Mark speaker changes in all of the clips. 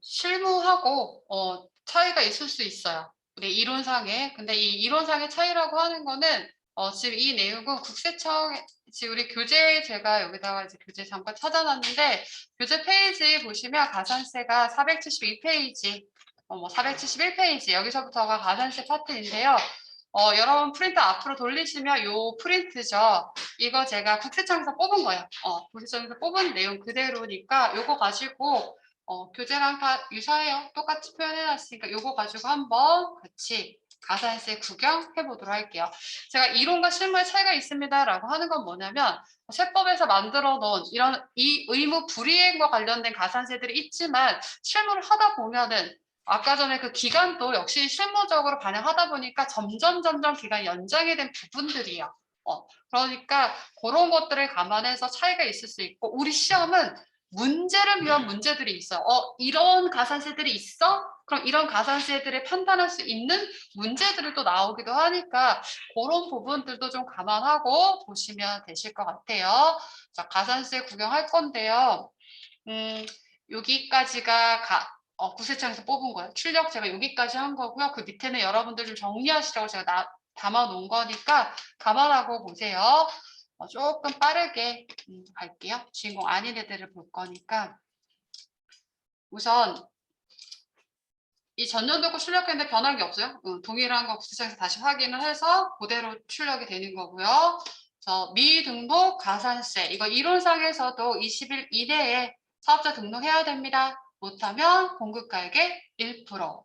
Speaker 1: 실무하고 차이가 있을 수 있어요. 우리 이론상에. 근데 이 이론상의 차이라고 하는 거는 지금 이 내용은 국세청 지금 우리 교재 제가 여기다가 이제 교재 잠깐 찾아놨는데 교재 페이지 보시면 가산세가 472페이지, 뭐 471페이지 여기서부터가 가산세 파트인데요. 여러분 프린터 앞으로 돌리시면 요 프린트죠. 이거 제가 국세청에서 뽑은 거예요. 국세청에서 뽑은 내용 그대로니까 요거 가지고 교재랑 다 유사해요. 똑같이 표현해놨으니까 요거 가지고 한번 같이 가산세 구경해 보도록 할게요. 제가 이론과 실무의 차이가 있습니다라고 하는 건 뭐냐면 세법에서 만들어 놓은 이런 이 의무 불이행과 관련된 가산세들이 있지만 실무를 하다 보면은 아까 전에 그 기간도 역시 실무적으로 반영하다 보니까 점점 기간이 연장이 된 부분들이에요. 그러니까 그런 것들을 감안해서 차이가 있을 수 있고 우리 시험은 문제를 위한 문제들이 있어요. 이런 가산세들이 있어? 그럼 이런 가산세들을 판단할 수 있는 문제들이 또 나오기도 하니까 그런 부분들도 좀 감안하고 보시면 되실 것 같아요. 자, 가산세 구경할 건데요. 여기까지가 국세청에서 뽑은 거예요. 출력 제가 여기까지 한 거고요. 그 밑에는 여러분들 좀 정리하시라고 제가 담아 놓은 거니까 감안하고 보세요. 조금 빠르게 갈게요. 주인공 아닌 애들을 볼 거니까. 우선 이 전년도 거 출력했는데 변한 게 없어요. 동일한 거 국세청에서 다시 확인을 해서 그대로 출력이 되는 거고요. 미등록 가산세 이거 이론상에서도 20일 이내에 사업자 등록해야 됩니다. 못하면 공급가액의 1%.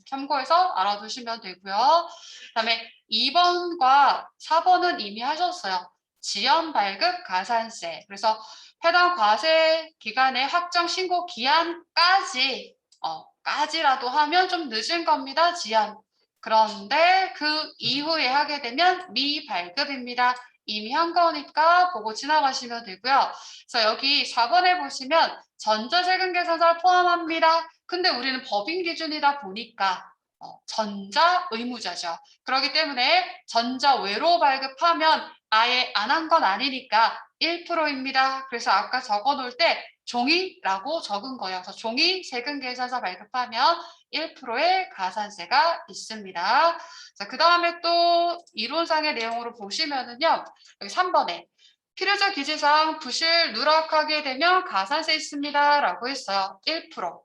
Speaker 1: 참고해서 알아두시면 되고요. 그다음에 2번과 4번은 이미 하셨어요. 지연 발급 가산세. 그래서 해당 과세 기간의 확정 신고 기한까지 까지라도 하면 좀 늦은 겁니다. 지연. 그런데 그 이후에 하게 되면 미발급입니다. 이미 한 거니까 보고 지나가시면 되고요. 그래서 여기 4번에 보시면 전자세금 계산서를 포함합니다. 근데 우리는 법인 기준이다 보니까 전자 의무자죠. 그렇기 때문에 전자 외로 발급하면 아예 안 한 건 아니니까 1%입니다. 그래서 아까 적어 놓을 때 종이라고 적은 거예요. 그래서 종이 세금 계산서 발급하면 1%의 가산세가 있습니다. 자, 그 다음에 또 이론상의 내용으로 보시면은요. 여기 3번에 필요적 기재사항 부실 누락하게 되면 가산세 있습니다. 라고 했어요. 1%.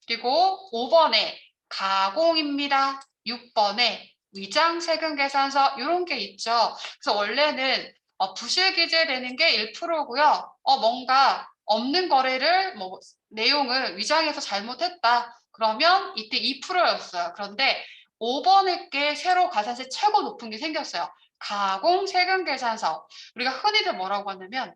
Speaker 1: 그리고 5번에 가공입니다. 6번에 위장 세금 계산서 이런 게 있죠. 그래서 원래는 부실 기재되는 게 1%고요. 뭔가 없는 거래를 뭐 내용을 위장해서 잘못했다. 그러면 이때 2%였어요. 그런데 5번에 게 새로 가산세 최고 높은 게 생겼어요. 가공 세금 계산서. 우리가 흔히들 뭐라고 하냐면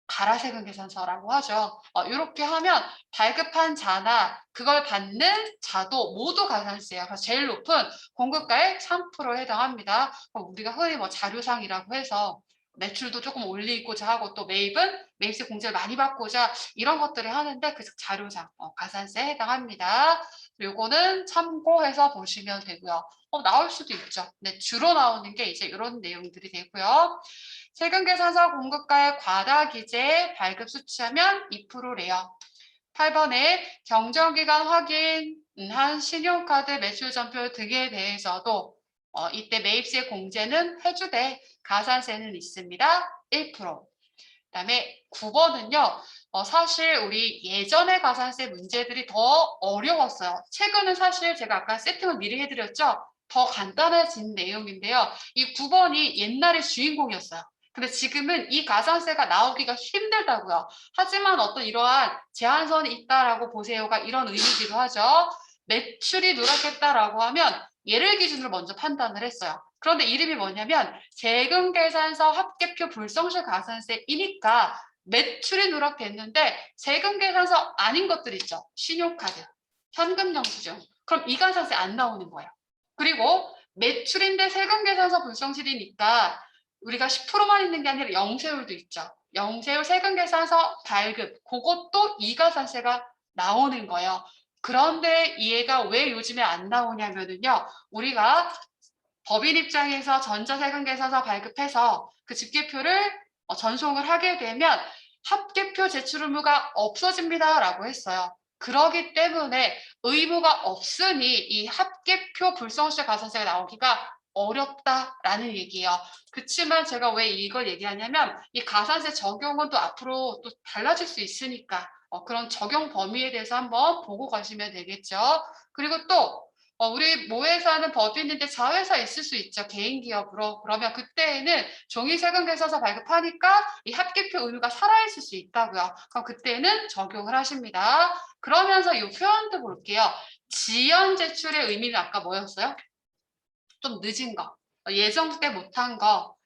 Speaker 1: 가라세금 계산서라고 하죠. 이렇게 하면 발급한 자나 그걸 받는 자도 모두 가산세예요. 그래서 제일 높은 공급가의 3%에 해당합니다. 우리가 흔히 뭐 자료상이라고 해서 매출도 조금 올리고자 하고 또 매입은 매입세 공제를 많이 받고자 이런 것들을 하는데 그 자료상 가산세에 해당합니다. 요거는 참고해서 보시면 되고요. 나올 수도 있죠. 네, 주로 나오는 게 이제 이런 내용들이 되고요. 세금계산서 공급가의 과다 기재 발급 수치하면 2%래요. 8번에 경정기간 확인한 신용카드 매출 전표 등에 대해서도 이때 매입세 공제는 해주되 가산세는 있습니다. 1%. 그다음에 9번은요. 사실 우리 예전의 가산세 문제들이 더 어려웠어요. 최근은 사실 제가 아까 세팅을 미리 해드렸죠. 더 간단해진 내용인데요. 이 9번이 옛날의 주인공이었어요. 근데 지금은 이 가산세가 나오기가 힘들다고요. 하지만 어떤 이러한 제한선이 있다라고 보세요가 이런 의미이기도 하죠. 매출이 누락했다라고 하면 얘를 기준으로 먼저 판단을 했어요. 그런데 이름이 뭐냐면 세금계산서 합계표 불성실 가산세이니까 매출이 누락됐는데 세금계산서 아닌 것들 있죠. 신용카드, 현금영수증. 그럼 이 가산세 안 나오는 거예요. 그리고 매출인데 세금계산서 불성실이니까 우리가 10%만 있는 게 아니라 영세율도 있죠. 영세율 세금계산서 발급, 그것도 이가산세가 나오는 거예요. 그런데 얘가 왜 요즘에 안 나오냐면요. 우리가 법인 입장에서 전자세금계산서 발급해서 그 집계표를 전송을 하게 되면 합계표 제출 의무가 없어집니다라고 했어요. 그러기 때문에 의무가 없으니 이 합계표 불성실 가산세가 나오기가 어렵다라는 얘기예요. 그렇지만 제가 왜 이걸 얘기하냐면 이 가산세 적용은 또 앞으로 또 달라질 수 있으니까 그런 적용 범위에 대해서 한번 보고 가시면 되겠죠. 그리고 또 우리 모회사는 법이 있는데 자회사 있을 수 있죠. 개인 기업으로. 그러면 그때에는 종이세금계산서 발급하니까 이 합계표 의무가 살아있을 수 있다고요. 그럼 그때는 적용을 하십니다. 그러면서 이 표현도 볼게요. 지연 제출의 의미는 아까 뭐였어요? 좀 늦은 거, 예정 때 못한 거,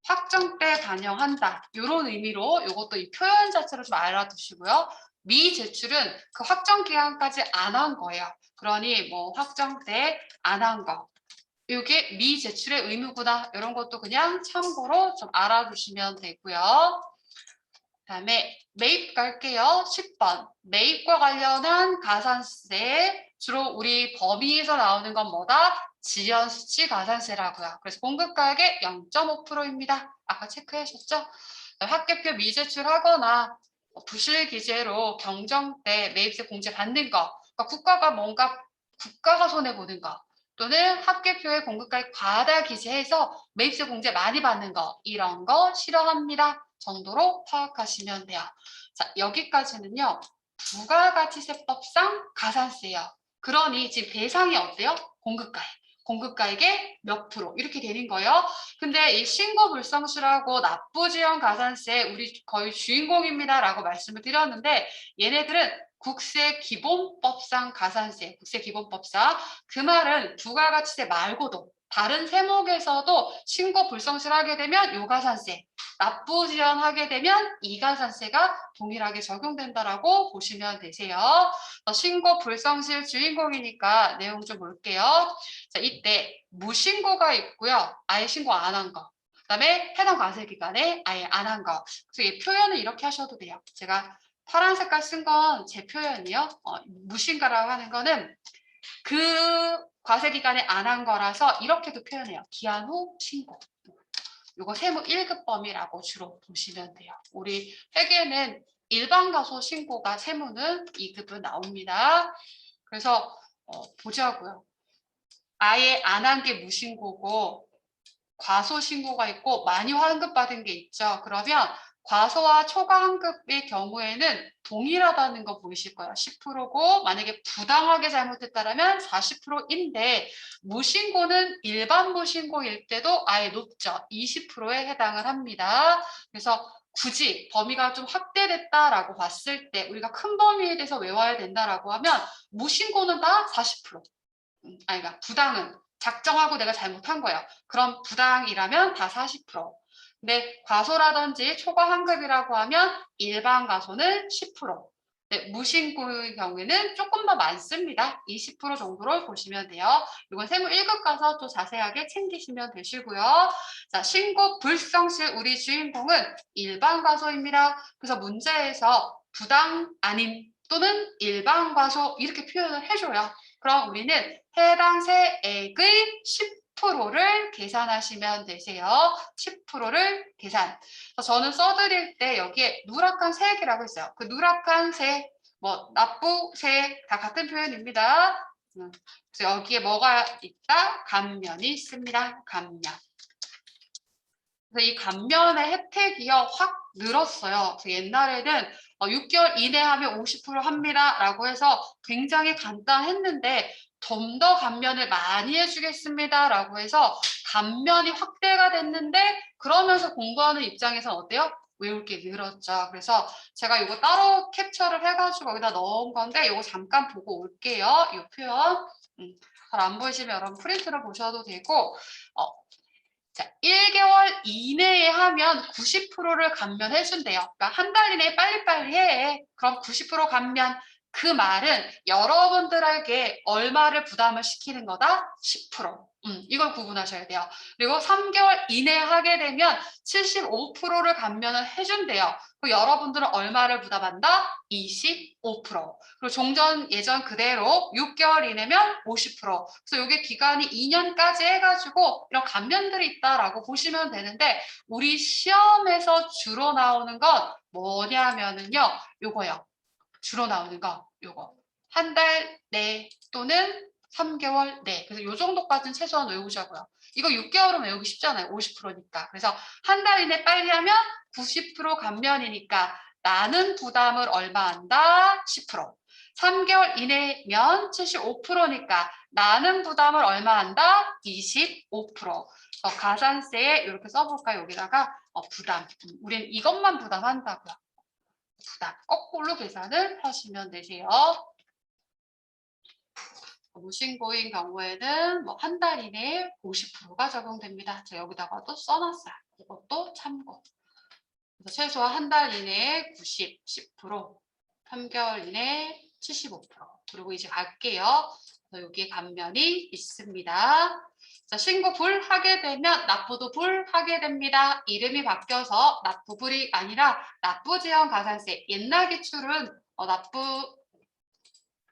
Speaker 1: 확정 때 반영한다. 이런 의미로 이것도 이 표현 자체로 좀 알아두시고요. 미제출은 그 확정 기간까지 안 한 거예요. 그러니 뭐 확정 때 안 한 거. 이게 미제출의 의무구나. 이런 것도 그냥 참고로 좀 알아두시면 되고요. 그다음에 매입 갈게요. 10번. 매입과 관련한 가산세. 주로 우리 범위에서 나오는 건 뭐다? 지연 수치 가산세라고요. 그래서 공급가액의 0.5%입니다. 아까 체크하셨죠? 합계표 미제출하거나 부실 기재로 경정 때 매입세 공제 받는 거. 그러니까 국가가 손해 보는 거. 또는 합계표의 공급가액 과다 기재해서 매입세 공제 많이 받는 거. 이런 거 싫어합니다. 정도로 파악하시면 돼요. 자, 여기까지는요. 부가가치세법상 가산세예요. 그러니 지금 대상이 어때요? 공급가액. 공급가액의 몇 프로 이렇게 되는 거예요. 근데 이 신고불성실하고 납부지연 가산세 우리 거의 주인공입니다라고 말씀을 드렸는데 얘네들은 국세기본법상 가산세, 국세기본법상 그 말은 부가가치세 말고도 다른 세목에서도 신고 불성실하게 되면 요가산세, 납부 지연하게 되면 이가산세가 동일하게 적용된다라고 보시면 되세요. 신고 불성실 주인공이니까 내용 좀 볼게요. 자, 이때 무신고가 있고요. 아예 신고 안 한 거. 그다음에 해당 과세 기간에 아예 안 한 거. 그래서 이 표현을 이렇게 하셔도 돼요. 제가 파란 색깔 쓴 건 제 표현이요. 무신가라고 하는 거는 그 과세 기간에 안 한 거라서 이렇게도 표현해요. 기한 후 신고. 이거 세무 1급 범위라고 주로 보시면 돼요. 우리 회계는 일반 과소 신고가 세무는 2급은 나옵니다. 그래서 보자고요. 아예 안 한 게 무신고고 과소 신고가 있고 많이 환급받은 게 있죠. 그러면 과소와 초과 환급의 경우에는 동일하다는 거 보이실 거예요. 10%고 만약에 부당하게 잘못했다면 40%인데 무신고는 일반 무신고일 때도 아예 높죠. 20%에 해당을 합니다. 그래서 굳이 범위가 좀 확대됐다라고 봤을 때 우리가 큰 범위에 대해서 외워야 된다라고 하면 무신고는 다 40%. 그러니까 부당은 작정하고 내가 잘못한 거예요. 그럼 부당이라면 다 40%. 근데 과소라든지 초과 환급이라고 하면 일반 과소는 10%. 네, 무신고의 경우에는 조금 더 많습니다. 20% 정도로 보시면 돼요. 이건 세무 1급 가서 또 자세하게 챙기시면 되시고요. 자, 신고 불성실 우리 주인공은 일반 과소입니다. 그래서 문제에서 부당 아님 또는 일반 과소 이렇게 표현을 해줘요. 그럼 우리는 해당 세액의 10%를 계산하시면 되세요. 10%를 계산. 저는 써드릴 때 여기에 누락한 세액이라고 했어요. 그 누락한 세, 뭐 납부세 다 같은 표현입니다. 그래서 여기에 뭐가 있다? 감면이 있습니다. 감면. 그래서 이 감면의 혜택이요 확 늘었어요. 그래서 옛날에는 6개월 이내 하면 50% 합니다라고 해서 굉장히 간단했는데 좀 더 감면을 많이 해주겠습니다라고 해서 감면이 확대가 됐는데 그러면서 공부하는 입장에서는 어때요? 외울 게 늘었죠. 그래서 제가 이거 따로 캡처를 해가지고 여기다 넣은 건데 이거 잠깐 보고 올게요. 이 표현. 잘 안 보이시면 여러분 프린트로 보셔도 되고 자, 1개월 이내에 하면 90%를 감면해준대요. 그러니까 한 달 이내에 빨리빨리 해. 그럼 90% 감면. 그 말은 여러분들에게 얼마를 부담을 시키는 거다? 10%. 이걸 구분하셔야 돼요. 그리고 3개월 이내에 하게 되면 75%를 감면을 해준대요. 그리고 여러분들은 얼마를 부담한다? 25%. 그리고 종전 예전 그대로 6개월 이내면 50%. 그래서 이게 기간이 2년까지 해가지고 이런 감면들이 있다라고 보시면 되는데 우리 시험에서 주로 나오는 건 뭐냐면은요. 요거요. 주로 나오는 거 요거 한 달 내 또는 3개월 내. 그래서 요 정도까지는 최소한 외우자고요. 이거 6개월은 외우기 쉽잖아요. 50%니까. 그래서 한 달 이내 빨리 하면 90% 감면이니까 나는 부담을 얼마 한다? 10%. 3개월 이내면 75%니까 나는 부담을 얼마 한다? 25%. 가산세에 이렇게 써볼까요? 여기다가 부담. 우리는 이것만 부담한다고요. 부담. 거꾸로 계산을 하시면 되세요. 무신고인 경우에는 뭐 한 달 이내에 50%가 적용됩니다. 제가 여기다가 또 써놨어요. 이것도 참고. 그래서 최소한 한 달 이내에 90, 10%, 3개월 이내에 75%. 그리고 이제 갈게요. 여기에 감면이 있습니다. 자, 신고 불 하게 되면 납부도 불 하게 됩니다. 이름이 바뀌어서 납부불이 아니라 납부제한 가산세. 옛날 기출은 납부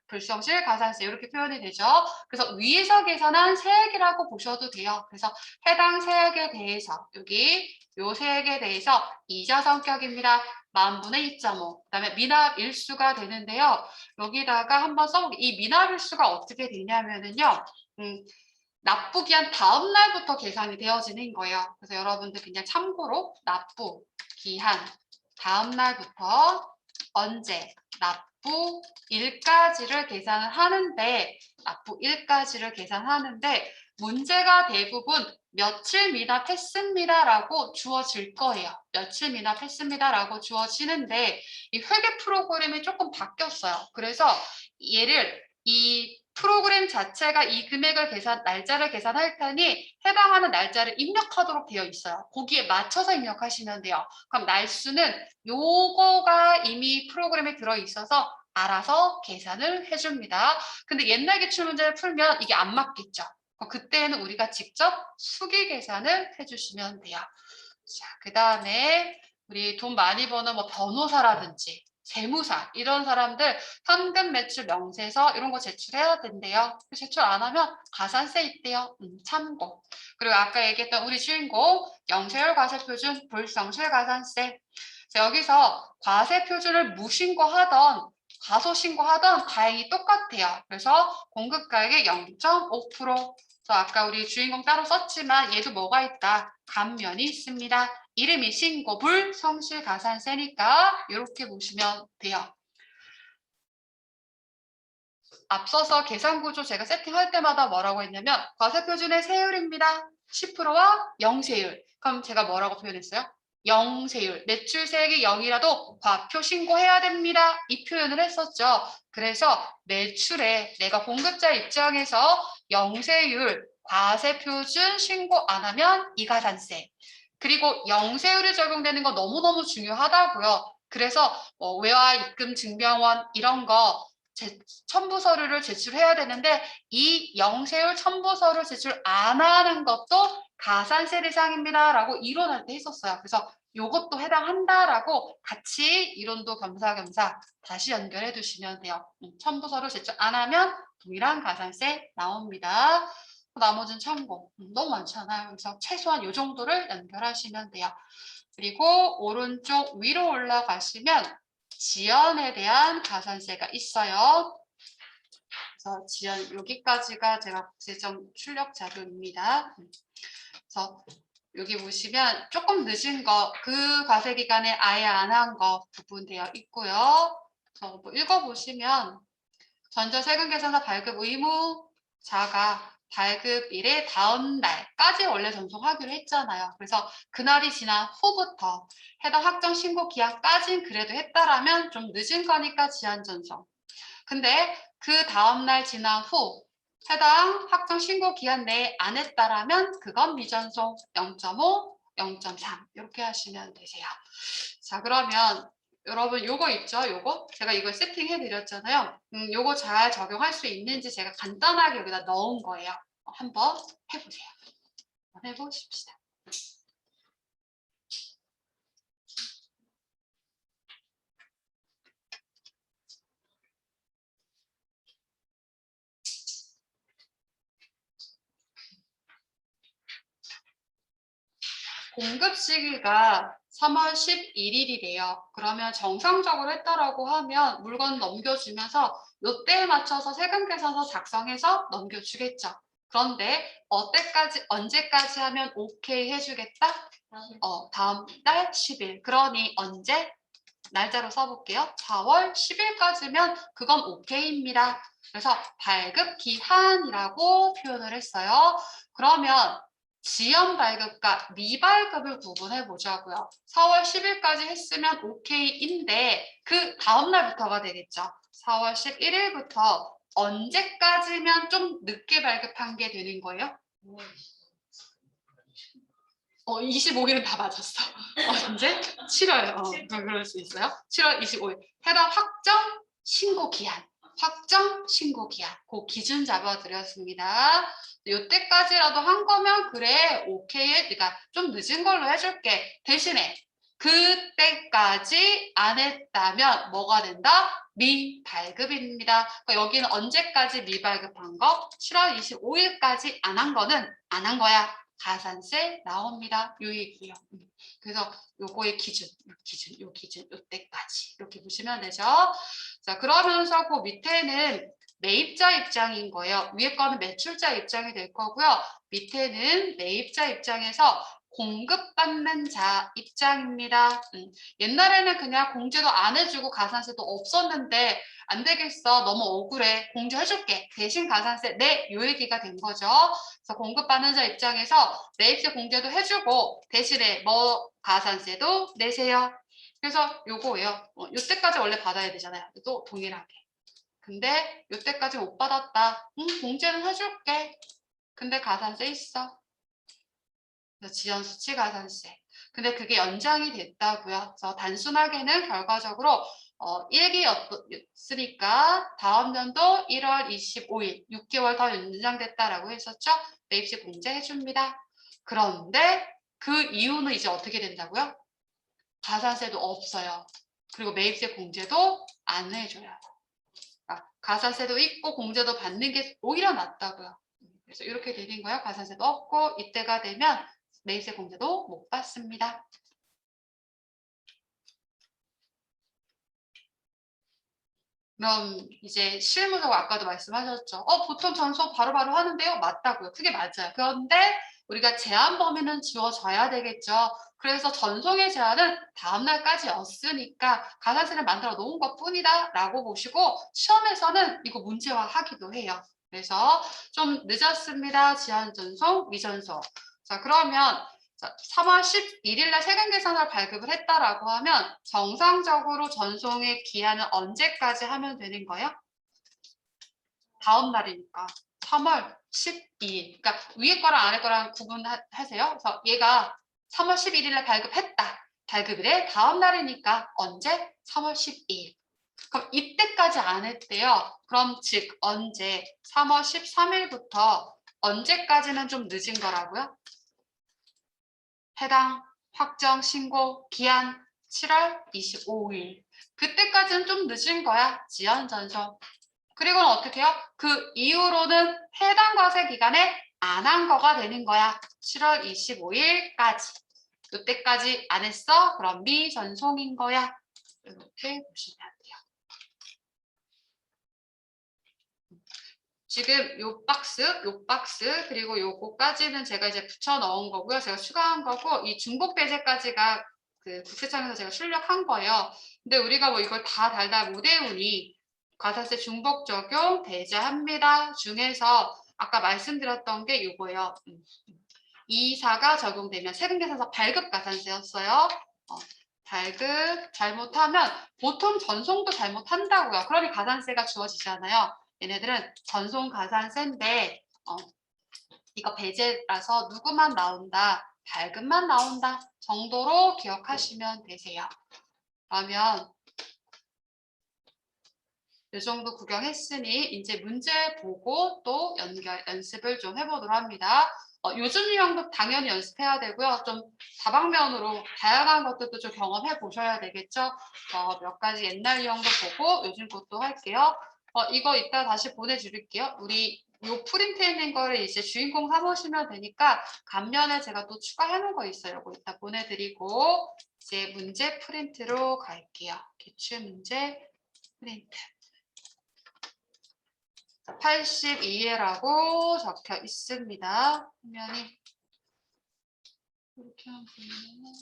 Speaker 1: 불성실 가산세 이렇게 표현이 되죠. 그래서 위에서 계산한 세액이라고 보셔도 돼요. 그래서 해당 세액에 대해서 여기 요 세액에 대해서 이자 성격입니다. 만분의 2.5. 그다음에 미납 일수가 되는데요. 여기다가 한번 써볼게요. 이 미납 일수가 어떻게 되냐면은요. 납부 기한 다음 날부터 계산이 되어지는 거예요. 그래서 여러분들 그냥 참고로 납부 기한 다음 날부터 언제 납부 일까지를 계산을 하는데 문제가 대부분 며칠 미납했습니다라고 주어질 거예요. 며칠 미납했습니다라고 주어지는데 이 회계 프로그램이 조금 바뀌었어요. 그래서 얘를 이 프로그램 자체가 이 금액을 날짜를 계산할 테니 해당하는 날짜를 입력하도록 되어 있어요. 거기에 맞춰서 입력하시면 돼요. 그럼 날수는 요거가 이미 프로그램에 들어있어서 알아서 계산을 해줍니다. 근데 옛날 기출 문제를 풀면 이게 안 맞겠죠. 그때는 우리가 직접 수기 계산을 해주시면 돼요. 자, 그 다음에 우리 돈 많이 버는 뭐 변호사라든지 세무사 이런 사람들 현금 매출 명세서 이런 거 제출해야 된대요. 제출 안 하면 가산세 있대요. 참고. 그리고 아까 얘기했던 우리 주인공 영세율 과세표준 불성실 가산세. 자, 여기서 과세표준을 무신고하던 과소신고하던 다행히 똑같아요. 그래서 공급가액의 0.5%. 아까 우리 주인공 따로 썼지만 얘도 뭐가 있다? 감면이 있습니다. 이름이 신고 불성실 가산세니까 이렇게 보시면 돼요. 앞서서 계산구조 제가 세팅할 때마다 뭐라고 했냐면 과세표준의 세율입니다. 10%와 0세율. 그럼 제가 뭐라고 표현했어요? 0세율. 매출세액이 0이라도 과표 신고해야 됩니다. 이 표현을 했었죠. 그래서 매출에 내가 공급자 입장에서 0세율 과세표준 신고 안 하면 이가산세. 그리고 0세율이 적용되는 거 너무너무 중요하다고요. 그래서 외화 입금 증명원 이런 거 첨부 서류를 제출해야 되는데 이 영세율 첨부 서류 제출 안 하는 것도 가산세 대상입니다 라고 이론할 때 했었어요. 그래서 이것도 해당한다라고 같이 이론도 겸사겸사 다시 연결해 두시면 돼요. 첨부 서류 제출 안 하면 동일한 가산세 나옵니다. 나머지는 참고. 너무 많잖아요. 그래서 최소한 이 정도를 연결하시면 돼요. 그리고 오른쪽 위로 올라가시면 지연에 대한 가산세가 있어요. 그래서 지연 여기까지가 제가 국세청 출력 자료입니다. 그래서 여기 보시면 조금 늦은 거, 그 과세 기간에 아예 안 한 거 부분되어 있고요. 그래서 뭐 읽어보시면 전자세금계산서 발급 의무자가 발급일의 다음 날까지 원래 전송하기로 했잖아요. 그래서 그날이 지난 후부터 해당 확정 신고 기한까지는 그래도 했다라면 좀 늦은 거니까 지연 전송. 근데 그 다음 날 지난 후 해당 확정 신고 기한 내에 안 했다라면 그건 미전송 0.5, 0.3 이렇게 하시면 되세요. 자, 그러면 여러분 요거 있죠? 요거 제가 이걸 세팅해 드렸잖아요. 요거 잘 적용할 수 있는지 제가 간단하게 여기다 넣은 거예요. 한번 해보세요. 한번 해보십시다. 공급 시기가 3월 11일이래요. 그러면 정상적으로 했다라고 하면 물건 넘겨주면서 요때에 맞춰서 세금 계산서 작성해서 넘겨주겠죠. 그런데 언제까지 하면 오케이 해주겠다? 다음 달 10일. 그러니 언제? 날짜로 써볼게요. 4월 10일까지면 그건 오케이입니다. 그래서 발급 기한이라고 표현을 했어요. 그러면 지연 발급과 미발급을 구분해 보자고요. 4월 10일까지 했으면 오케이인데 그 다음 날부터가 되겠죠. 4월 11일부터 언제까지면 좀 늦게 발급한 게 되는 거예요? 25일은 다 맞았어. 언제? 7월. 그럴 수 있어요. 7월 25일. 해당 확정 신고 기한. 확정 신고 기한. 그 기준 잡아드렸습니다. 이때까지라도 한 거면 그래 오케이. 그러니까 좀 늦은 걸로 해줄게. 대신에 그때까지 안 했다면 뭐가 된다? 미발급입니다. 그러니까 여기는 언제까지 미발급한 거? 7월 25일까지 안 한 거는 안 한 거야. 가산세 나옵니다. 요 얘기예요. 그래서 요거의 기준, 요 기준, 요때까지 이렇게 보시면 되죠. 자, 그러면서 그 밑에는 매입자 입장인 거예요. 위에 거는 매출자 입장이 될 거고요. 밑에는 매입자 입장에서 공급받는 자 입장입니다. 옛날에는 그냥 공제도 안 해주고 가산세도 없었는데 안 되겠어. 너무 억울해. 공제해줄게. 대신 가산세 네. 요 얘기가 된 거죠. 그래서 공급받는 자 입장에서 매입세 공제도 해주고 대신에 가산세도 내세요. 그래서 요거예요. 요때까지 원래 받아야 되잖아요. 또 동일하게. 근데 요때까지 못 받았다. 공제는 해줄게. 근데 가산세 있어. 지연 수치 가산세. 근데 그게 연장이 됐다고요. 그래서 단순하게는 결과적으로 1기였으니까 다음 년도 1월 25일 6개월 더 연장됐다라고 했었죠. 매입세 공제해 줍니다. 그런데 그 이유는 이제 어떻게 된다고요? 가산세도 없어요. 그리고 매입세 공제도 안 해줘요. 그러니까 가산세도 있고 공제도 받는 게 오히려 낫다고요. 그래서 이렇게 되는 거예요. 가산세도 없고 이때가 되면 매입세 공제도 못 받습니다. 그럼 이제 실무적으로 아까도 말씀하셨죠. 보통 전속 바로바로 하는데요. 맞다고요. 그게 맞아요. 그런데 우리가 제한 범위는 지워져야 되겠죠. 그래서 전송의 제한은 다음 날까지였으니까 가산세를 만들어 놓은 것뿐이다 라고 보시고 시험에서는 이거 문제화하기도 해요. 그래서 좀 늦었습니다. 지연 전송, 미전송. 자, 그러면 3월 11일 날 세금 계산을 발급을 했다라고 하면 정상적으로 전송의 기한은 언제까지 하면 되는 거예요? 다음 날이니까 3월 12일. 그러니까 위에 거랑 아래 거랑 구분하세요. 그래서 얘가 3월 11일 날 발급했다. 발급일에 다음 날이니까 언제? 3월 12일. 그럼 이때까지 안 했대요. 그럼 즉 언제? 3월 13일부터 언제까지는 좀 늦은 거라고요? 해당 확정 신고 기한 7월 25일. 그때까지는 좀 늦은 거야. 지연 전송. 그리고는 어떻게 해요? 그 이후로는 해당 과세 기간에 안 한 거가 되는 거야. 7월 25일까지. 이때까지 안 했어? 그럼 미전송인 거야. 이렇게 보시면 돼요. 지금 요 박스, 그리고 요거까지는 제가 이제 붙여 넣은 거고요. 제가 추가한 거고, 이 중복 배제까지가 그 국세청에서 제가 출력한 거예요. 근데 우리가 뭐 이걸 다 달달 못 외우니 과세세 중복 적용 배제합니다. 중에서 아까 말씀드렸던 게 요거예요. 2사가 적용되면 세금계산서 발급 가산세였어요. 발급 잘못하면 보통 전송도 잘못한다고요. 그러니 가산세가 주어지잖아요. 얘네들은 전송 가산세인데 이거 배제라서 누구만 나온다, 발급만 나온다 정도로 기억하시면 되세요. 그러면 이 정도 구경했으니 이제 문제 보고 또 연습을 좀 해보도록 합니다. 요즘 유형도 당연히 연습해야 되고요. 좀 다방면으로 다양한 것들도 좀 경험해 보셔야 되겠죠. 몇 가지 옛날 유형도 보고 요즘 것도 할게요. 이거 이따 다시 보내드릴게요. 우리 요 프린트해낸 거를 이제 주인공 삼으시면 되니까 간면에 제가 또 추가해 놓은 거 있어요. 이거 이따 보내드리고 이제 문제 프린트로 갈게요. 기출 문제 프린트. 82회라고 적혀 있습니다. 화면이 이렇게 하면 보이네요.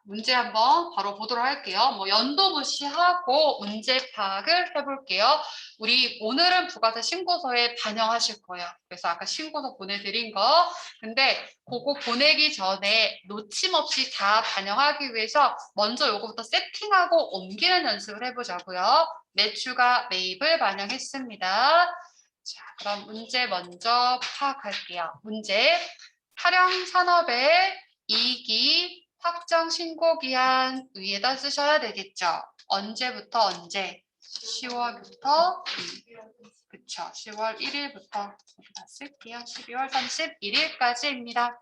Speaker 1: 문제 한번 바로 보도록 할게요. 뭐 연도 무시하고 문제 파악을 해볼게요. 우리 오늘은 부가세 신고서에 반영하실 거예요. 그래서 아까 신고서 보내드린 거. 근데 그거 보내기 전에 놓침 없이 다 반영하기 위해서 먼저 요거부터 세팅하고 옮기는 연습을 해보자고요. 매출과 매입을 반영했습니다. 자, 그럼 문제 먼저 파악할게요. 문제. 타령 산업의 이익이 확정 신고 기한 위에다 쓰셔야 되겠죠. 언제부터 언제? 10월부터 그쵸. 10월 1일부터 여기다 쓸게요. 12월 31일까지입니다.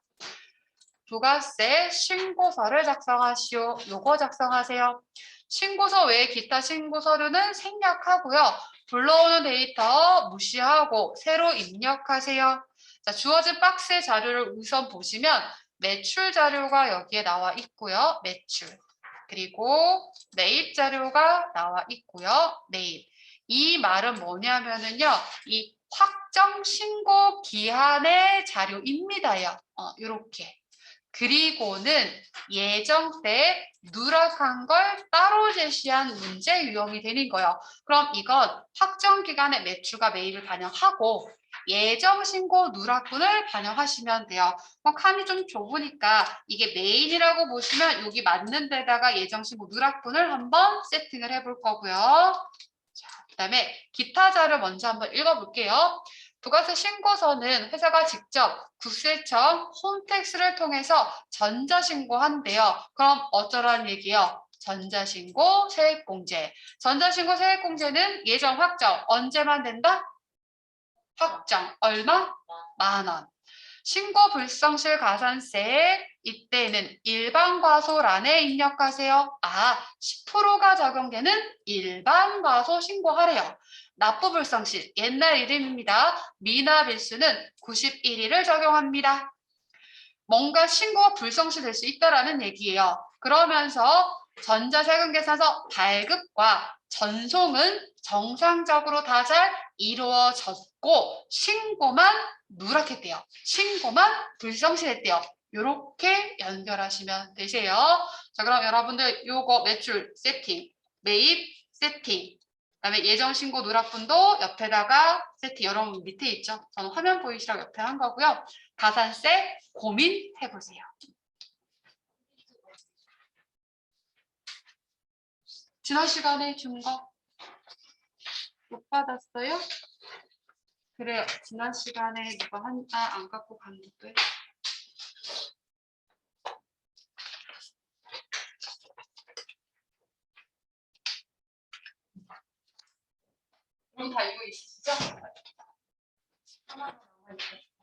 Speaker 1: 부가세 신고서를 작성하시오. 요거 작성하세요. 신고서 외에 기타 신고서류는 생략하고요. 불러오는 데이터 무시하고 새로 입력하세요. 자, 주어진 박스의 자료를 우선 보시면 매출 자료가 여기에 나와 있고요. 매출. 그리고 매입 자료가 나와 있고요. 매입. 이 말은 뭐냐면은요. 이 확정 신고 기한의 자료입니다요. 이렇게. 그리고는 예정 때 누락한 걸 따로 제시한 문제 유형이 되는 거예요. 그럼 이건 확정 기간의 매출과 매입을 반영하고 예정 신고 누락분을 반영하시면 돼요. 칸이 좀 좁으니까 이게 메인이라고 보시면 여기 맞는 데다가 예정 신고 누락분을 한번 세팅을 해볼 거고요. 자, 그다음에 기타 자료 먼저 한번 읽어볼게요. 부가세 신고서는 회사가 직접 국세청 홈택스를 통해서 전자신고한대요. 그럼 어쩌라는 얘기요? 전자신고 세액공제. 전자신고 세액공제는 예정 확정. 언제만 된다? 확정. 얼마? 10,000원. 신고 불성실 가산세 이때는 일반 과소란에 입력하세요. 10%가 적용되는 일반 과소 신고하래요. 납부 불성실 옛날 이름입니다. 미납 일수는 91일을 적용합니다. 뭔가 신고가 불성실될 수 있다라는 얘기예요. 그러면서 전자세금 계산서 발급과 전송은 정상적으로 다 잘 이루어졌고 신고만 누락했대요. 신고만 불성실했대요. 이렇게 연결하시면 되세요. 자, 그럼 여러분들 요거 매출 세팅, 매입 세팅, 그다음에 예정 신고 누락분도 옆에다가 세팅. 여러분 밑에 있죠? 저는 화면 보이시라고 옆에 한 거고요. 가산세 고민해보세요. 지난 시간에 준 거 못 받았어요? 그래요. 지난 시간에 누가 안 갖고 갔는데. 그럼 다 이거 있으시죠? 하나만 남아있어요.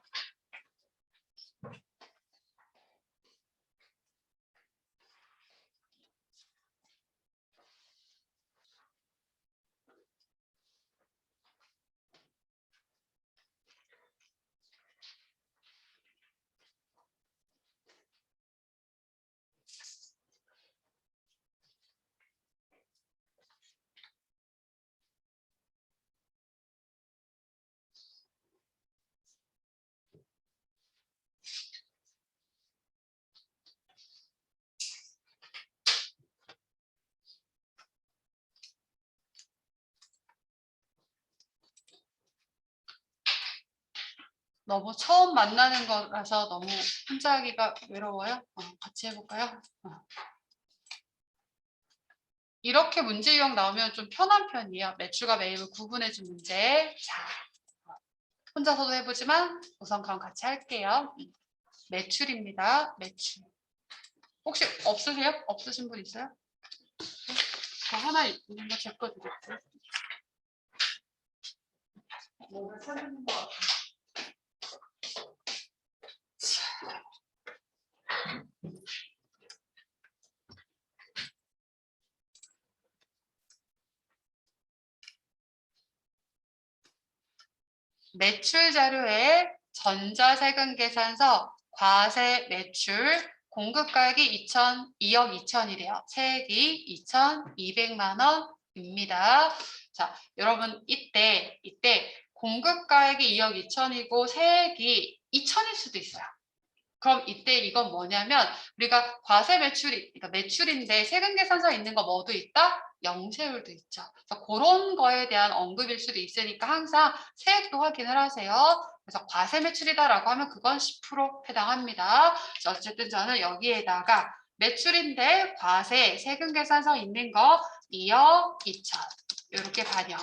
Speaker 1: 너무 처음 만나는 거라서 너무 혼자 하기가 외로워요? 같이 해볼까요? 이렇게 문제 유형 나오면 좀 편한 편이에요. 매출과 매입을 구분해준 문제. 자, 혼자서도 해보지만 우선 그럼 같이 할게요. 매출입니다. 매출. 혹시 없으세요? 없으신 분 있어요? 저 하나 있는 거 제 거 드릴게요. 뭔가 찾는 거 같아요. 매출 자료에 전자세금 계산서 과세 매출 공급가액이 2억 2천이래요. 세액이 2,200만 원입니다. 자, 여러분 이때 공급가액이 2억 2천이고 세액이 2천일 수도 있어요. 그럼 이때 이건 뭐냐면 우리가 과세 매출이, 그러니까 매출인데 세금 계산서에 있는 거 뭐도 있다? 영세율도 있죠. 그래서 그런 거에 대한 언급일 수도 있으니까 항상 세액도 확인을 하세요. 그래서 과세 매출이다라고 하면 그건 10% 해당합니다. 어쨌든 저는 여기에다가 매출인데 과세 세금 계산서 있는 거 2억 2천 이렇게 반영.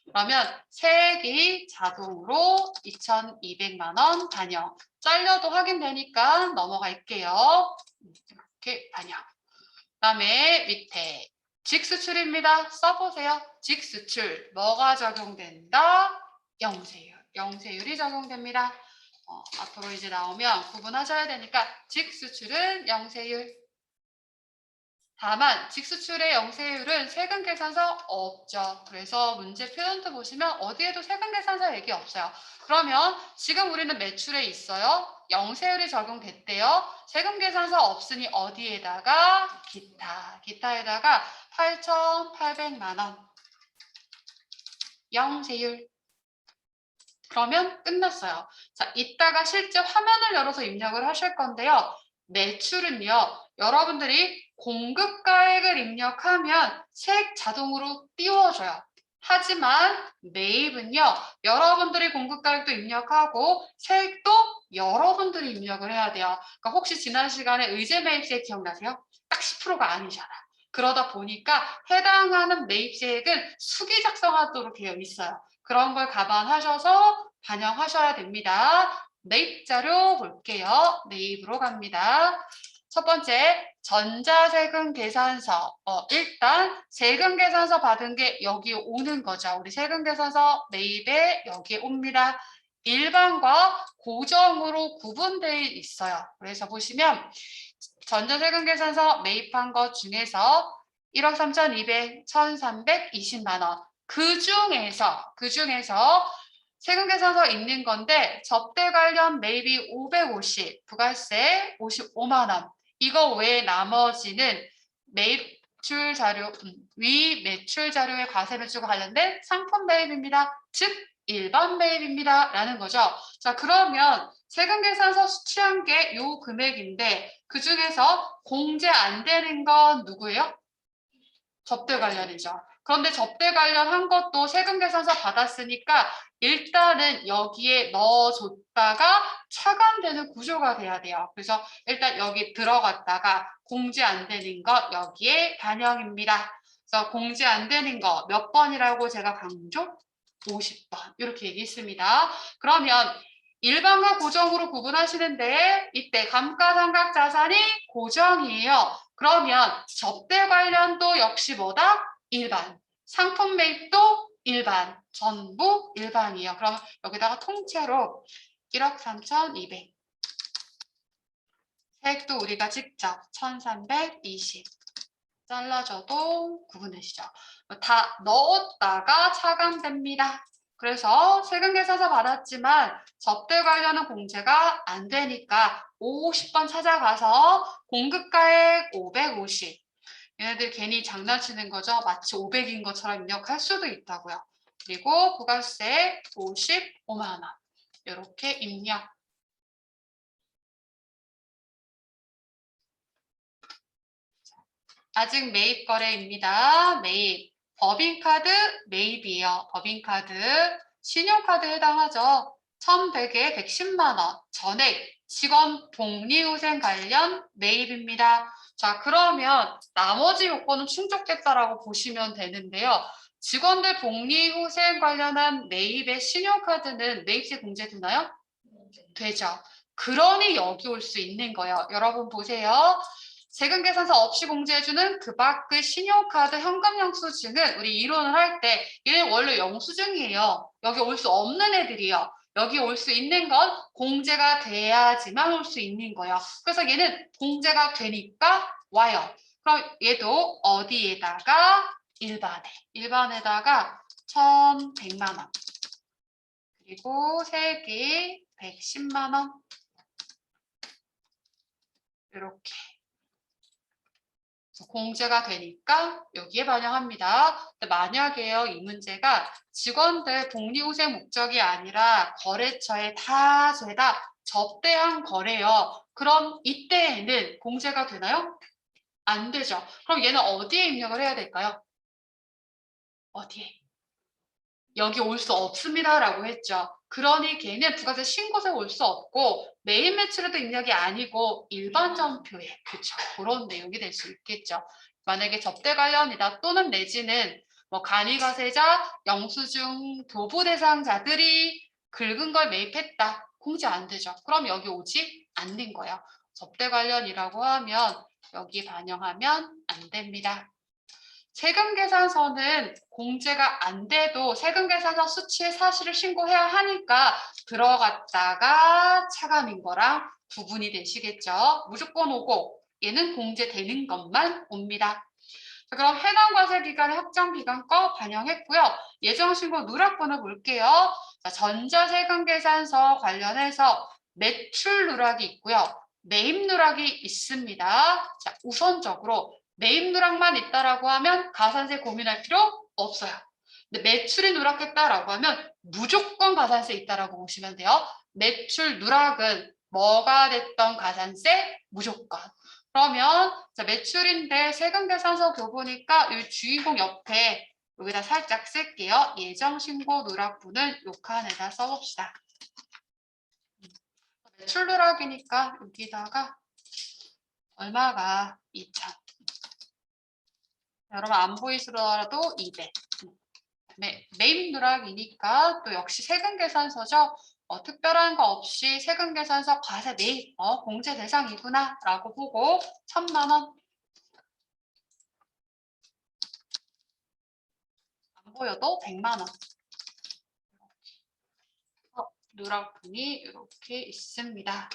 Speaker 1: 그러면 세액이 자동으로 2,200만 원 반영. 잘려도 확인되니까 넘어갈게요. 이렇게 반영. 그다음에 밑에 직수출입니다. 써보세요. 직수출 뭐가 적용된다? 영세율. 영세율이 적용됩니다. 앞으로 이제 나오면 구분하셔야 되니까 직수출은 영세율. 다만 직수출의 영세율은 세금 계산서 없죠. 그래서 문제 표현도 보시면 어디에도 세금 계산서 얘기 없어요. 그러면 지금 우리는 매출에 있어요. 영세율이 적용됐대요. 세금 계산서 없으니 어디에다가 기타에다가 8,800만 원 영세율. 그러면 끝났어요. 자, 이따가 실제 화면을 열어서 입력을 하실 건데요. 매출은요. 여러분들이 공급가액을 입력하면 세액 자동으로 띄워줘요. 하지만 매입은요. 여러분들이 공급가액도 입력하고 세액도 여러분들이 입력을 해야 돼요. 그러니까 혹시 지난 시간에 의제 매입세 기억나세요? 딱 10%가 아니잖아. 그러다 보니까 해당하는 매입세액은 수기 작성하도록 되어 있어요. 그런 걸 감안하셔서 반영하셔야 됩니다. 매입 자료 볼게요. 매입으로 갑니다. 첫 번째, 전자세금 계산서. 일단 세금 계산서 받은 게 여기 오는 거죠. 우리 세금 계산서 매입에 여기에 옵니다. 일반과 고정으로 구분되어 있어요. 그래서 보시면 전자세금 계산서 매입한 것 중에서 1억 3,200, 1,320만 원. 그 중에서 세금 계산서 있는 건데 접대 관련 매입이 550, 부가세 55만 원. 이거 외에 나머지는 매출 자료, 위 매출 자료의 과세 매출과 관련된 상품 매입입니다. 즉 일반 매입입니다. 라는 거죠. 자, 그러면 세금 계산서 수취한 게 요 금액인데 그 중에서 공제 안 되는 건 누구예요? 접대 관련이죠. 그런데 접대 관련한 것도 세금 계산서 받았으니까 일단은 여기에 넣어줬다가 차감되는 구조가 돼야 돼요. 그래서 일단 여기 들어갔다가 공제 안 되는 것 여기에 반영입니다. 그래서 공제 안 되는 거 몇 번이라고 제가 강조? 50번 이렇게 얘기했습니다. 그러면 일반과 고정으로 구분하시는데 이때 감가상각 자산이 고정이에요. 그러면 접대 관련도 역시 뭐다? 일반. 상품 매입도 일반. 전부 일반이에요. 그럼 여기다가 통째로 1억 3,200. 세액도 우리가 직접 1,320. 잘라줘도 구분되시죠? 다 넣었다가 차감됩니다. 그래서 세금 계산서 받았지만 접대 관련은 공제가 안 되니까 50번 찾아가서 공급가액 550. 얘네들 괜히 장난치는 거죠. 마치 500인 것처럼 입력할 수도 있다고요. 그리고 부가세 55만 원. 이렇게 입력. 아직 매입 거래입니다. 매입. 법인카드 매입이에요. 법인카드. 신용카드 해당하죠. 1,100에 110만 원. 전액 직원 복리후생 관련 매입입니다. 자, 그러면 나머지 요건은 충족됐다라고 보시면 되는데요. 직원들 복리후생 관련한 매입의 신용카드는 매입세 공제되나요? 되죠. 그러니 여기 올 수 있는 거예요. 여러분 보세요. 세금 계산서 없이 공제해주는 그 밖의 신용카드 현금 영수증은 우리 이론을 할 때 얘는 원래 영수증이에요. 여기 올 수 없는 애들이요. 여기 올 수 있는 건 공제가 돼야지만 올 수 있는 거예요. 그래서 얘는 공제가 되니까 와요. 그럼 얘도 어디에다가 일반에다가 1,100만 원. 그리고 3개 110만 원. 이렇게 공제가 되니까 여기에 반영합니다. 만약에요, 이 문제가 직원들 복리후생 목적이 아니라 거래처에 다 죄다 접대한 거래요. 그럼 이때에는 공제가 되나요? 안 되죠. 그럼 얘는 어디에 입력을 해야 될까요? 어디에? 여기 올 수 없습니다라고 했죠. 그러니 걔는 부가세 신고서에 올 수 없고 메인 매출에도 입력이 아니고 일반 점표에 그쵸 그런 내용이 될 수 있겠죠. 만약에 접대 관련이다 또는 내지는 뭐 간이과세자, 영수증 교부 대상자들이 긁은 걸 매입했다. 공제 안 되죠. 그럼 여기 오지 않는 거예요. 접대 관련이라고 하면 여기 반영하면 안 됩니다. 세금계산서는 공제가 안 돼도 세금계산서 수치의 사실을 신고해야 하니까 들어갔다가 차감인 거랑 구분이 되시겠죠. 무조건 오고 얘는 공제되는 것만 옵니다. 자, 그럼 해당 과세 기간의 확정 기간 거 반영했고요. 예정신고 누락번호 볼게요. 자, 전자세금계산서 관련해서 매출 누락이 있고요. 매입 누락이 있습니다. 자, 우선적으로 매입 누락만 있다라고 하면 가산세 고민할 필요 없어요. 근데 매출이 누락했다라고 하면 무조건 가산세 있다라고 보시면 돼요. 매출 누락은 뭐가 됐던 가산세 무조건. 그러면 자, 매출인데 세금계산서 교보니까 이 주인공 옆에 여기다 살짝 쓸게요. 예정신고 누락분을 요 칸에다 써봅시다. 매출 누락이니까 여기다가 얼마가 2,000. 여러분 안 보이시더라도 200. 매입 누락이니까 또 역시 세금계산서죠. 특별한 거 없이 세금계산서 과세 매입 공제 대상이구나 라고 보고 1,000만 원. 안 보여도 100만 원. 누락분이 이렇게 있습니다.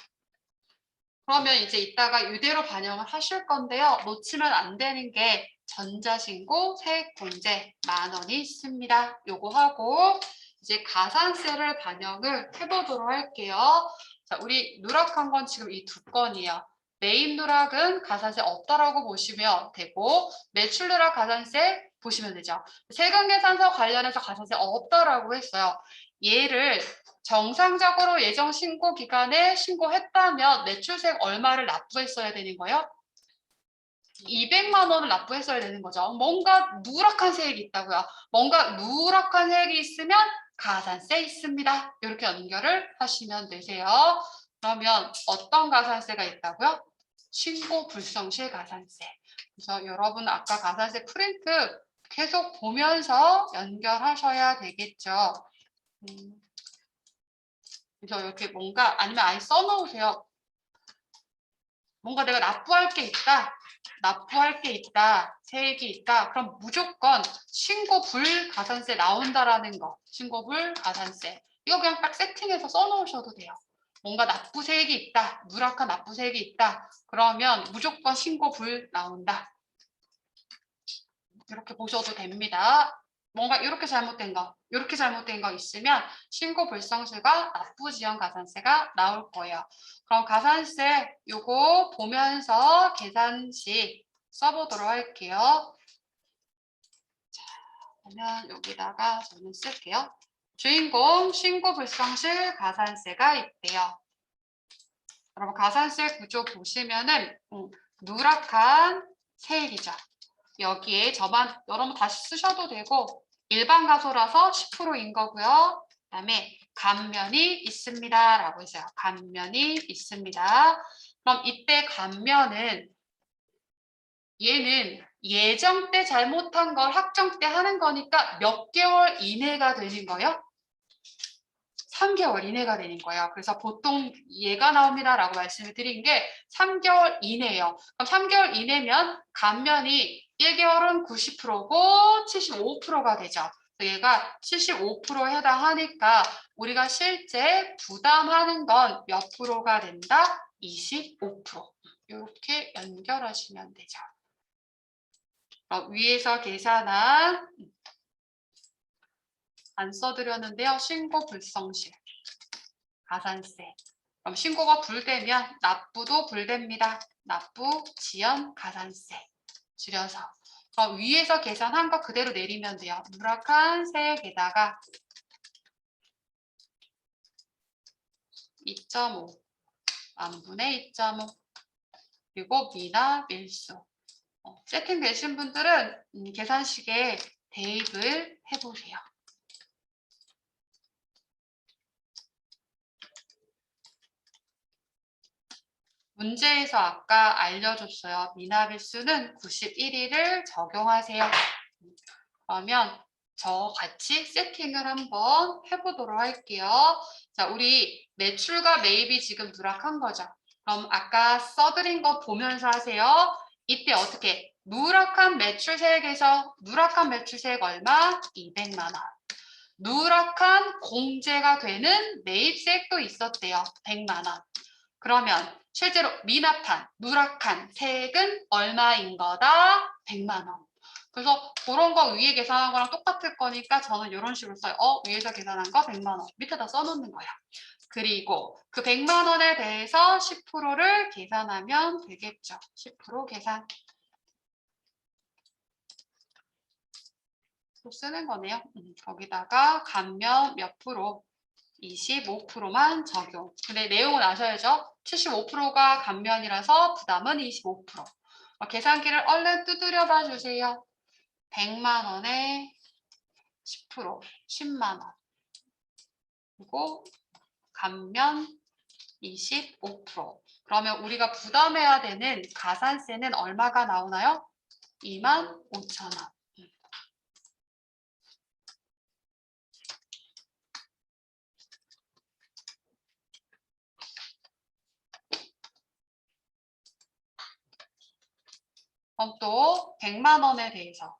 Speaker 1: 그러면 이제 이따가 이대로 반영을 하실 건데요. 놓치면 안 되는 게 전자신고 세액공제 10,000원이 있습니다. 요거 하고 이제 가산세를 반영을 해보도록 할게요. 자, 우리 누락한 건 지금 이 2건이에요. 매입 누락은 가산세 없다라고 보시면 되고 매출 누락 가산세 보시면 되죠. 세금계산서 관련해서 가산세 없다라고 했어요. 얘를 정상적으로 예정 신고 기간에 신고했다면 매출세액 얼마를 납부했어야 되는 거예요? 200만 원을 납부했어야 되는 거죠. 뭔가 누락한 세액이 있다고요. 뭔가 누락한 세액이 있으면 가산세 있습니다. 이렇게 연결을 하시면 되세요. 그러면 어떤 가산세가 있다고요? 신고 불성실 가산세. 그래서 여러분 아까 가산세 프린트 계속 보면서 연결하셔야 되겠죠. 그래서 이렇게 뭔가 아니면 아예 써놓으세요. 뭔가 내가 납부할 게 있다. 납부할 게 있다. 세액이 있다. 그럼 무조건 신고 불가산세 나온다라는 거. 신고 불가산세. 이거 그냥 딱 세팅해서 써놓으셔도 돼요. 뭔가 납부세액이 있다. 누락한 납부세액이 있다. 그러면 무조건 신고 불 나온다. 이렇게 보셔도 됩니다. 뭔가 이렇게 잘못된 거, 이렇게 잘못된 거 있으면 신고 불성실과 납부지연 가산세가 나올 거예요. 그럼 가산세 요거 보면서 계산식 써보도록 할게요. 자, 그러면 여기다가 저는 쓸게요. 주인공 신고 불성실 가산세가 있대요. 여러분 가산세 구조 보시면은 누락한 세액이죠. 여기에 저만 여러분 다시 쓰셔도 되고 일반 가소라서 10%인 거고요. 그다음에 감면이 있습니다. 라고 했어요. 감면이 있습니다. 그럼 이때 감면은 얘는 예정 때 잘못한 걸 확정 때 하는 거니까 몇 개월 이내가 되는 거예요? 3개월 이내가 되는 거예요. 그래서 보통 얘가 나옵니다라고 말씀을 드린 게 3개월 이내예요. 그럼 3개월 이내면 감면이 1개월은 90%고 75%가 되죠. 얘가 75%에 해당하니까 우리가 실제 부담하는 건 몇 프로가 된다? 25%. 이렇게 연결하시면 되죠. 위에서 계산한 안 써드렸는데요. 신고 불성실. 가산세. 그럼 신고가 불되면 납부도 불됩니다. 납부, 지연, 가산세. 줄여서. 그럼 위에서 계산한 거 그대로 내리면 돼요. 누락한 세액에다가 2.5. 만분의 2.5. 그리고 미납 일수. 세팅되신 분들은 계산식에 대입을 해보세요. 문제에서 아까 알려줬어요. 미납일수는 91일을 적용하세요. 그러면 저같이 세팅을 한번 해보도록 할게요. 자, 우리 매출과 매입이 지금 누락한 거죠. 그럼 아까 써드린 거 보면서 하세요. 이때 어떻게? 누락한 매출세액에서 누락한 매출세액 얼마? 200만 원. 누락한 공제가 되는 매입세액도 있었대요. 100만 원. 그러면 실제로 미납한, 누락한 세액은 얼마인 거다? 100만 원. 그래서 그런 거 위에 계산한 거랑 똑같을 거니까 저는 이런 식으로 써요. 위에서 계산한 거 100만 원. 밑에다 써놓는 거야. 그리고 그 100만 원에 대해서 10%를 계산하면 되겠죠. 10% 계산. 또 쓰는 거네요. 거기다가 감면 몇 프로? 25%만 적용. 근데 내용은 아셔야죠. 75%가 감면이라서 부담은 25%. 계산기를 얼른 두드려 봐 주세요. 100만 원에 10%, 10만 원. 그리고 감면 25%. 그러면 우리가 부담해야 되는 가산세는 얼마가 나오나요? 25,000원. 그럼 또 100만 원에 대해서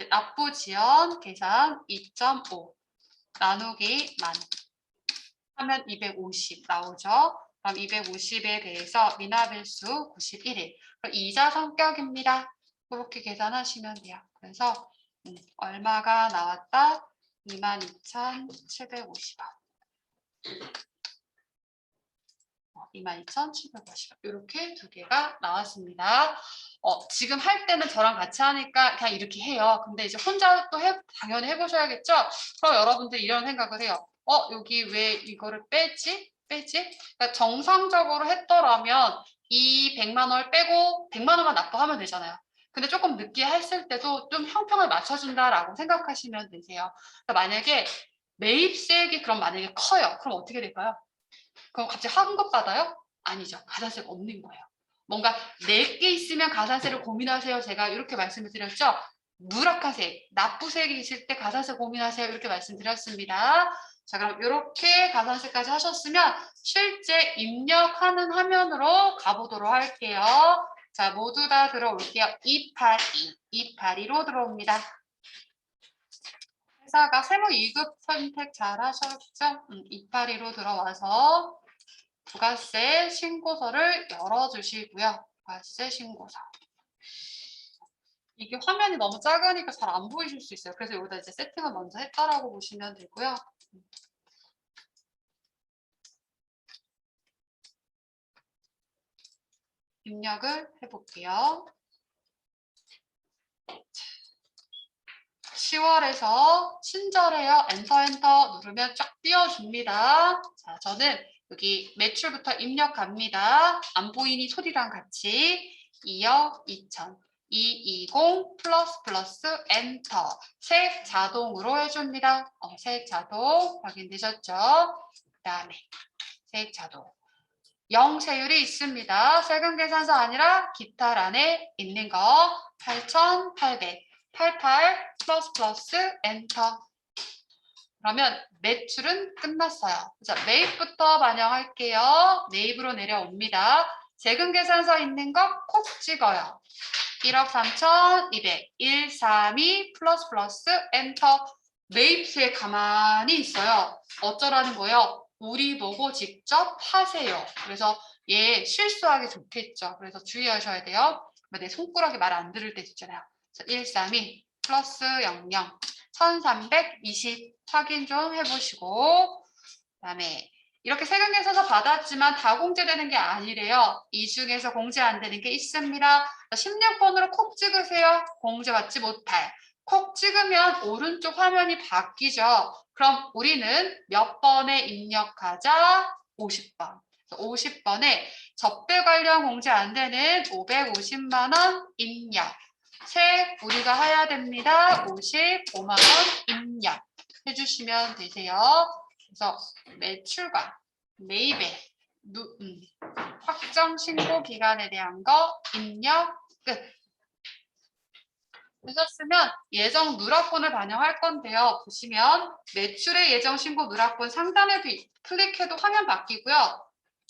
Speaker 1: 납부 지연 계산 2.5 나누기 만 하면 250 나오죠. 그럼 250에 대해서 미납일수 91일. 이자 성격입니다. 그렇게 계산하시면 돼요. 그래서 얼마가 나왔다? 22,750원. 22,750원. 이렇게 두 개가 나왔습니다. 지금 할 때는 저랑 같이 하니까 그냥 이렇게 해요. 근데 이제 혼자 또 당연히 해보셔야겠죠? 그럼 여러분들 이런 생각을 해요. 여기 왜 이거를 빼지? 그러니까 정상적으로 했더라면 이 100만 원을 빼고 100만 원만 납부하면 되잖아요. 근데 조금 늦게 했을 때도 좀 형평을 맞춰준다라고 생각하시면 되세요. 그러니까 만약에 매입세액이 그럼 만약에 커요. 그럼 어떻게 될까요? 그럼 갑자기 환급 받아요? 아니죠. 가산세가 없는 거예요. 뭔가 내게 있으면 가산세를 고민하세요. 제가 이렇게 말씀을 드렸죠. 누락한 세액, 납부세액이 있을 때 가산세 고민하세요. 이렇게 말씀드렸습니다. 자, 그럼 이렇게 가산세까지 하셨으면 실제 입력하는 화면으로 가보도록 할게요. 자, 모두 다 들어올게요. 282로 들어옵니다. 회사가 세무 2급 선택 잘 하셨죠? 282로 들어와서 부가세 신고서를 열어주시고요. 부가세 신고서. 이게 화면이 너무 작으니까 잘 안 보이실 수 있어요. 그래서 여기다 이제 세팅을 먼저 했다라고 보시면 되고요. 입력을 해볼게요. 10월에서 친절해요. 엔터 누르면 쫙 띄워줍니다. 자, 저는 여기 매출부터 입력 갑니다. 안 보이니 소리랑 같이 2억 2천 220 플러스 엔터 세액 자동으로 해줍니다. 세액 자동 확인되셨죠? 그 다음에 세액 자동 영세율이 있습니다. 세금 계산서 아니라 기타란에 있는 거 8,800 88 플러스 엔터. 그러면 매출은 끝났어요. 자, 매입부터 반영할게요. 매입으로 내려옵니다. 세금 계산서 있는 거 콕 찍어요. 1억 3,200 132 플러스 엔터. 매입수에 가만히 있어요. 어쩌라는 거예요? 우리 보고 직접 하세요. 그래서 얘 실수하기 좋겠죠. 그래서 주의하셔야 돼요. 내 손가락이 말 안 들을 때 있잖아요. 132 플러스 00 1320 확인 좀 해보시고 그다음에 이렇게 세금 계산서 받았지만 다 공제되는 게 아니래요. 이 중에서 공제 안 되는 게 있습니다. 16번으로 콕 찍으세요. 공제받지 못할. 콕 찍으면 오른쪽 화면이 바뀌죠. 그럼 우리는 몇 번에 입력하자? 50번. 50번에 접대 관련 공제 안 되는 550만 원 입력. 세 우리가 해야 됩니다. 55만 원 입력 해주시면 되세요. 그래서 매출과 매입의 확정 신고 기간에 대한 거 입력 끝. 되셨으면 예정 누락분을 반영할 건데요. 보시면 매출의 예정 신고 누락분 상단에 클릭해도 화면 바뀌고요.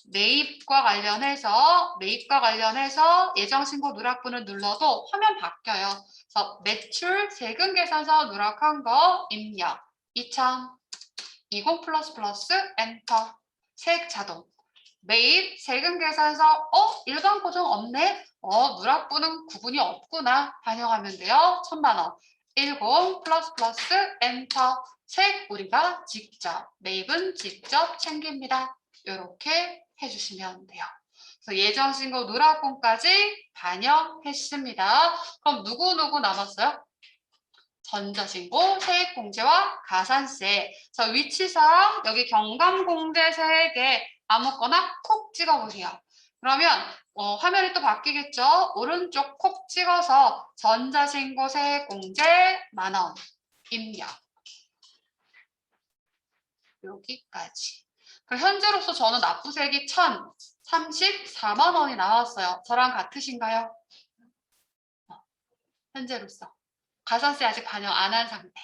Speaker 1: 매입과 관련해서 예정 신고 누락분을 눌러도 화면 바뀌어요. 그래서 매출 세금 계산서 누락한 거 입력 2020 플러스 엔터 세액 자동 매입 세금 계산서 일반 고정 없네 누락분은 구분이 없구나 반영하면 돼요. 1000만 원 10 플러스 엔터 세액 우리가 직접 매입은 직접 챙깁니다. 이렇게 해주시면 돼요. 그래서 예정신고 누락분까지 반영했습니다. 그럼 누구 남았어요? 전자신고, 세액공제와 가산세. 자, 위치상 여기 경감공제 세액에 아무거나 콕 찍어보세요. 그러면 화면이 또 바뀌겠죠? 오른쪽 콕 찍어서 전자신고 세액공제 만원 입력. 여기까지. 그럼 현재로서 저는 납부세액이 1,034만 원이 나왔어요. 저랑 같으신가요? 현재로서. 가산세 아직 반영 안 한 상태.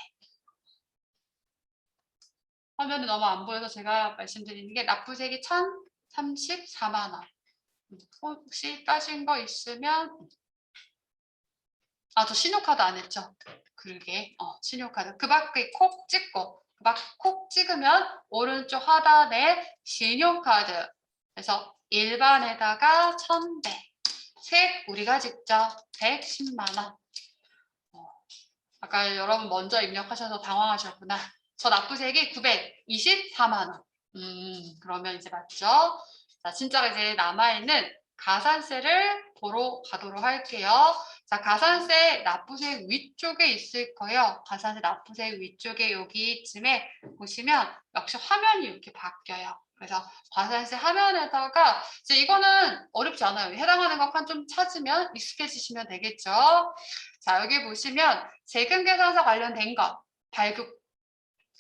Speaker 1: 화면이 너무 안 보여서 제가 말씀드리는 게 납부세액이 1,034만 원. 혹시 따진 거 있으면 저 신용카드 안 했죠? 그러게 신용카드 그 밖에 콕 찍고 콕 찍으면 오른쪽 하단에 신용카드 그래서 일반에다가 1,100 세액 우리가 직접 110만 원. 아까 여러분 먼저 입력하셔서 당황하셨구나. 저 납부세액이 924만 원. 그러면 이제 맞죠? 자, 진짜 이제 남아있는 가산세를 보러 가도록 할게요. 자, 가산세 납부세액 위쪽에 있을 거예요. 가산세 납부세액 위쪽에 여기쯤에 보시면 역시 화면이 이렇게 바뀌어요. 그래서 가산세 화면에다가 이제 이거는 어렵지 않아요. 해당하는 것만 좀 찾으면 익숙해지시면 되겠죠. 자, 여기 보시면 세금 계산서 관련된 것, 발급,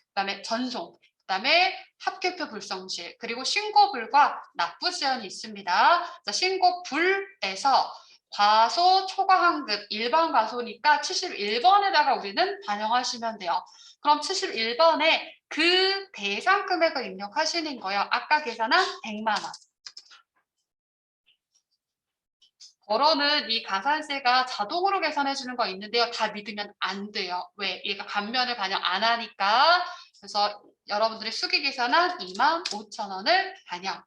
Speaker 1: 그다음에 전송, 그다음에 합계표 불성실, 그리고 신고불과 납부지연이 있습니다. 자, 신고불에서 과소 초과환급 일반 과소니까 71번에다가 우리는 반영하시면 돼요. 그럼 71번에 그 대상 금액을 입력하시는 거예요. 아까 계산한 100만 원. 벌어는 이 가산세가 자동으로 계산해 주는 거 있는데요. 다 믿으면 안 돼요. 왜? 얘가 간면을 반영 안 하니까. 그래서 여러분들이 수기 계산한 25,000원을 반영.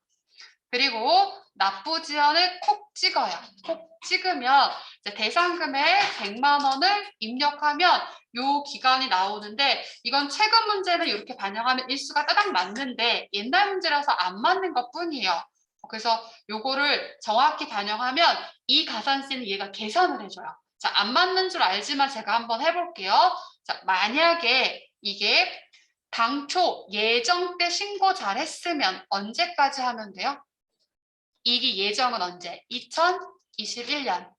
Speaker 1: 그리고 납부지연을 콕 찍어요. 콕 찍으면 이제 대상금액 100만 원을 입력하면 요 기간이 나오는데 이건 최근 문제는 이렇게 반영하면 일수가 따닥 맞는데 옛날 문제라서 안 맞는 것 뿐이에요. 그래서 요거를 정확히 반영하면 이 가산세는 얘가 계산을 해줘요. 자, 안 맞는 줄 알지만 제가 한번 해볼게요. 자, 만약에 이게 당초 예정 때 신고 잘 했으면 언제까지 하면 돼요? 이게 예정은 언제? 2021년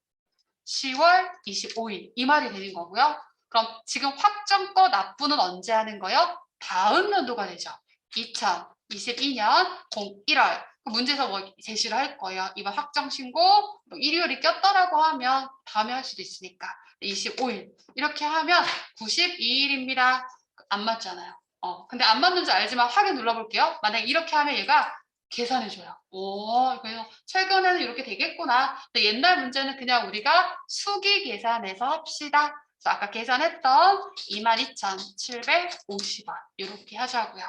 Speaker 1: 10월 25일 이 말이 되는 거고요. 그럼 지금 확정거 납부는 언제 하는 거예요? 다음 연도가 되죠. 2022년 01월 문제에서 뭐 제시를 할 거예요. 이번 확정 신고 뭐 일요일이 꼈더라고 하면 다음에 할 수도 있으니까 25일 이렇게 하면 92일입니다. 안 맞잖아요. 근데 안 맞는 줄 알지만 확인 눌러볼게요. 만약에 이렇게 하면 얘가 계산해줘요. 그래서 최근에는 이렇게 되겠구나. 근데 옛날 문제는 그냥 우리가 수기 계산해서 합시다. 그래서 아까 계산했던 22,750원 이렇게 하자고요.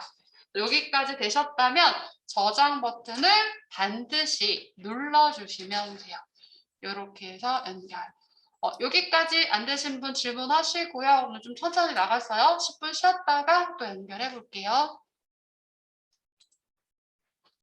Speaker 1: 여기까지 되셨다면 저장 버튼을 반드시 눌러주시면 돼요. 이렇게 해서 연결. 여기까지 안 되신 분 질문하시고요. 오늘 좀 천천히 나갔어요. 10분 쉬었다가 또 연결해 볼게요.